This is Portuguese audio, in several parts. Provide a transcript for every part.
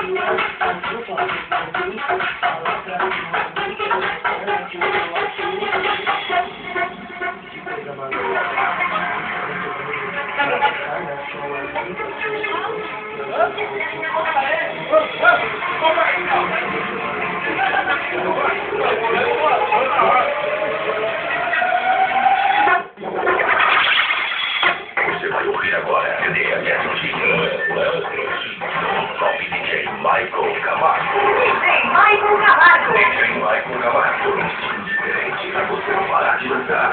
Você vai ouvir agora DMS Top DJ Michael Camargo. Michael Camargo. DJ Michael Camargo. Um estilo diferente pra você não parar de dançar.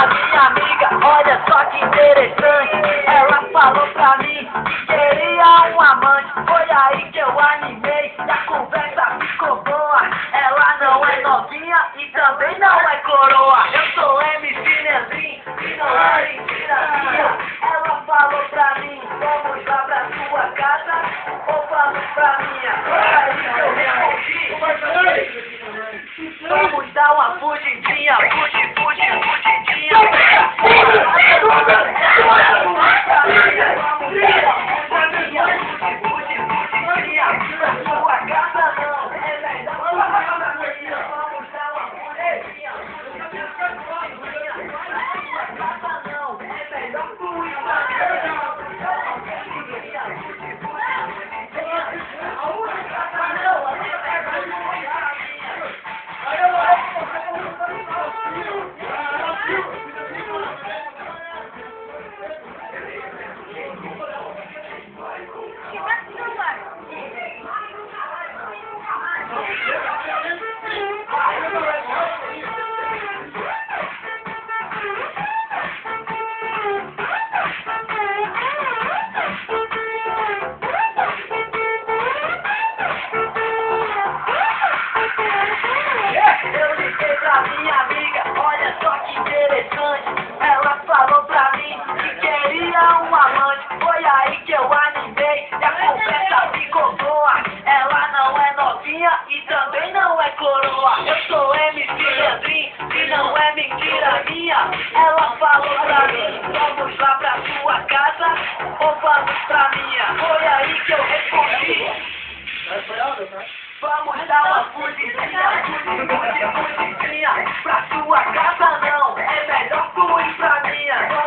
Minha amiga, olha só que interessante. Ela falou pra mim que queria um amante. Foi aí que eu animei e a conversa ficou boa. Ela não é novinha e também não é coroa. Eu sou MC Nezinho e não é mentira minha. Ela falou pra mim, vamos lá pra sua casa ou vamos pra minha? Foi aí que eu respondi, vamos dar uma fugidinha, fugidinha. Minha amiga, olha só que interessante. Ela falou pra mim que queria um amante. Foi aí que eu animei e a conversa ficou boa. Ela não é novinha e também não é coroa. Eu sou MC Leandrinho e não é mentira minha. Ela falou pra mim, vamos lá pra sua casa ou vamos pra minha? Foi aí que eu respondi, vamos dar uma fugidinha, fugidinha. Pra sua casa não, é melhor tu ir pra minha.